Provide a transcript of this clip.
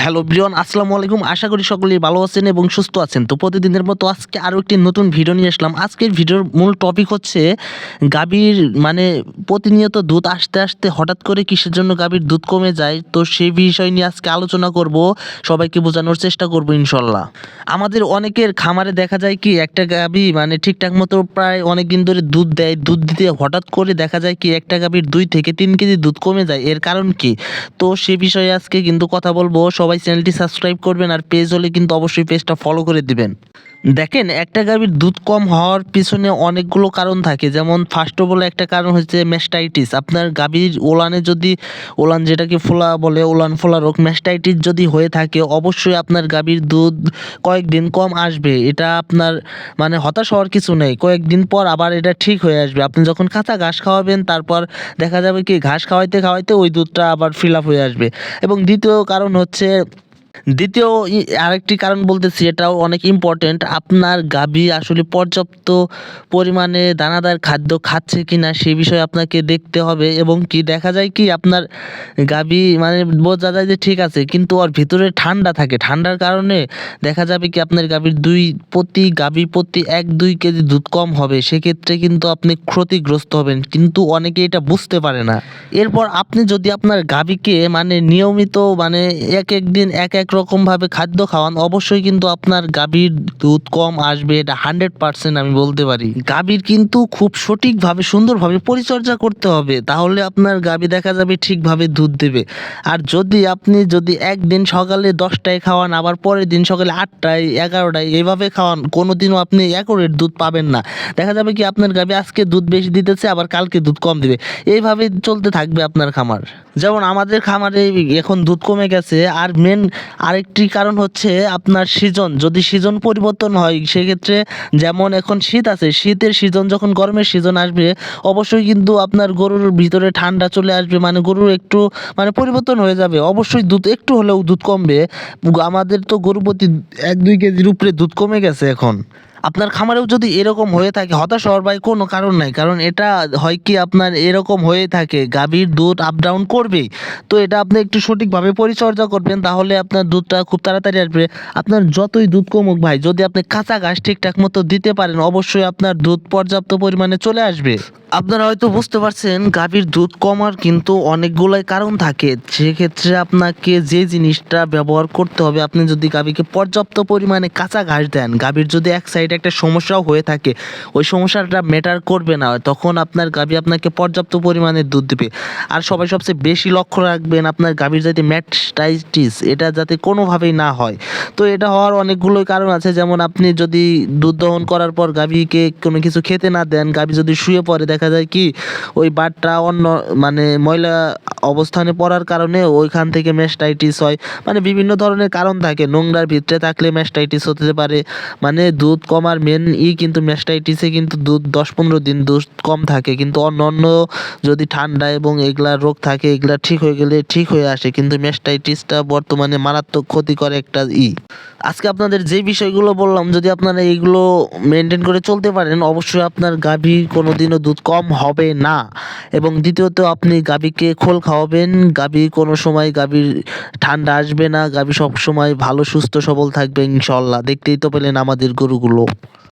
Hello everyone, আসসালামু আলাইকুম। আশা করি সকলেই ভালো আছেন এবং সুস্থ আছেন। তো প্রতিদিনের মতো আজকে আরও একটি নতুন ভিডিও নিয়ে আসলাম। আজকের ভিডিওর মূল টপিক হচ্ছে গাভীর প্রতিনিয়ত দুধ আসতে হঠাৎ করে কিসের জন্য গাভীর দুধ কমে যায়। তো সেই বিষয় নিয়ে আজকে আলোচনা করব, সবাইকে বোঝানোর চেষ্টা করব ইনশাল্লাহ। আমাদের অনেকের খামারে দেখা যায় কি একটা গাভী ঠিকঠাক মতো প্রায় অনেক দিন ধরে দুধ দেয়, দুধ দিতে হঠাৎ করে দেখা যায় কি একটা গাভীর 2 থেকে 3 কেজি দুধ কমে যায়। এর কারণ কি? তো সে বিষয়ে আজকে কিন্তু কথা বলবো। সবাই চ্যানেলটি সাবস্ক্রাইব করবেন আর পেজ হলে কিন্তু অবশ্যই পেজটা ফলো করে দিবেন। দেখেন, একটা গাভীর দুধ কম হওয়ার পিছনে অনেকগুলো কারণ থাকে। যেমন ফার্স্ট অফ অল একটা কারণ হচ্ছে ম্যাস্টাইটিস। আপনার গাভীর ওলানে যদি ওলান যেটাকে ফোলা বলে, ওলান ফোলা রোগ ম্যাস্টাইটিস যদি হয়ে থাকে, অবশ্যই আপনার গাভীর দুধ কয়েকদিন কম আসবে। এটা আপনার হতাশ হওয়ার কিছু নেই। কয়েকদিন পর আবার এটা ঠিক হয়ে আসবে। আপনি যখন কাঁচা ঘাস খাওয়াবেন, তারপর দেখা যাবে কি ঘাস খাওয়াইতে খাওয়াইতে ওই দুধটা আবার ফিল আপ হয়ে আসবে। এবং আরেকটি কারণ বলতেছি, এটাও অনেক ইম্পর্টেন্ট। আপনার গাভী আসলে পর্যাপ্ত পরিমাণে দানাদার খাদ্য খাচ্ছে কিনা সে বিষয়ে আপনাকে দেখতে হবে। এবং কি দেখা যায় কি আপনার গাভী বোঝা যায় যে ঠিক আছে, কিন্তু ওর ভিতরে ঠান্ডা থাকে। ঠান্ডার কারণে দেখা যাবে কি আপনার গাভী প্রতি 1-2 কেজি দুধ কম হবে। সেক্ষেত্রে কিন্তু আপনি ক্ষতিগ্রস্ত হবেন, কিন্তু অনেকে এটা বুঝতে পারে না। এরপর আপনি যদি আপনার গাভীকে নিয়মিত এক এক দিন এক এক রকম ভাবে খাদ্য খাওয়ান, অবশ্যই কিন্তু আপনার গাভীর দুধ কম আসবে। এটা 100% আমি বলতে পারি। গাভীর কিন্তু খুব সঠিকভাবে সুন্দরভাবে পরিচর্যা করতে হবে, তাহলে আপনার গাভী দেখা যাবে ঠিকভাবে দুধ দেবে। আর যদি একদিন সকালে 10টায় খাওয়ান, আবার পরের দিন সকালে 8টায় 11টায় এইভাবে খাওয়ান, কোনোদিনও আপনি অ্যাকুরেট দুধ পাবেন না। দেখা যাবে কি আপনার গাভী আজকে দুধ বেশি দিতেছে, আবার কালকে দুধ কম দিবে। এইভাবে চলতে থাকবে আপনার খামার। যেমন আমাদের খামারে এখন দুধ কমে গেছে। আর আরেকটি কারণ হচ্ছে আপনার সিজন। যদি সিজন পরিবর্তন হয়, সেক্ষেত্রে যেমন এখন শীত আছে, শীতের সিজন যখন গরমের সিজন আসবে, অবশ্যই কিন্তু আপনার গরুর ভিতরে ঠান্ডা চলে আসবে। গরুর একটু পরিবর্তন হয়ে যাবে। অবশ্যই দুধ একটু হলেও দুধ কমবে। আমাদের তো গরু প্রতি 1-2 কেজির উপরে দুধ কমে গেছে এখন। আপনার খামারেও যদি এরকম হয়ে থাকে, হতাশ হওয়ার ভাই কোনো কারণ নাই। কারণ এটা হয় কি আপনার এরকম হয়ে থাকে, গাভীর দুধ আপ ডাউন করবেই। তো এটা আপনি একটু সঠিকভাবে পরিচর্যা করবেন, তাহলে আপনার দুধটা খুব তাড়াতাড়ি আসবে। আপনার যতই দুধ কমুক ভাই, যদি আপনি কাঁচা ঘাস ঠিকঠাক মতো দিতে পারেন, অবশ্যই আপনার দুধ পর্যাপ্ত পরিমাণে চলে আসবে। আপনারা হয়তো বুঝতে পারছেন, গাভীর দুধ কমার কিন্তু অনেকগুলাই কারণ থাকে। সেক্ষেত্রে আপনাকে যে জিনিসটা ব্যবহার করতে হবে, আপনি যদি গাভীকে পর্যাপ্ত পরিমাণে কাঁচা ঘাস দেন, গাভীর যদি এক সাইডে একটা সমস্যাও হয়ে থাকে, ওই সমস্যাটা ম্যাটার করবে না, তখন আপনার গাভী আপনাকে পর্যাপ্ত পরিমাণে দুধ দেবে। আর সবাই সবচেয়ে বেশি লক্ষ্য রাখবেন আপনার গাভীর যাতে ম্যাস্টাইটিস এটা যাতে কোনোভাবেই না হয়। তো এটা হওয়ার অনেকগুলোই কারণ আছে। যেমন আপনি যদি দুধ দহন করার পর গাভীকে কোনো কিছু খেতে না দেন, গাভী যদি শুয়ে পড়ে, দেখা যায় কি ওই বাটটা অন্য ময়লা অবস্থানে পড়ার কারণে ওইখান থেকে ম্যাস্টাইটিস হয়। বিভিন্ন ধরনের কারণ থাকে। নোংরার ভিতরে থাকলে ম্যাস্টাইটিস হতে পারে। দুধ কমার মেন কিন্তু ম্যাস্টাইটিসে কিন্তু দুধ 10-15 দিন দুধ কম থাকে, কিন্তু অন্য যদি ঠান্ডা এবং এগুলা রোগ থাকে, এগুলা ঠিক হয়ে গেলে ঠিক হয়ে আসে। কিন্তু ম্যাস্টাইটিসটা বর্তমানে মারাত্মক ক্ষতিকর একটা আজকে আপনাদের যে বিষয়গুলো বললাম, যদি আপনারা এইগুলো মেনটেন করে চলতে পারেন, অবশ্যই আপনার গাভী কোনোদিনও দুধ কম হবে না। এবং দ্বিতীয়ত, আপনি গাভীকে খোল খাওয়াবেন। গাভীর ঠান্ডা আসবে না। গাভী সবসময় ভালো সুস্থ সবল থাকবে ইনশাল্লাহ। দেখতেই তো পেলেন আমাদের গরুগুলো।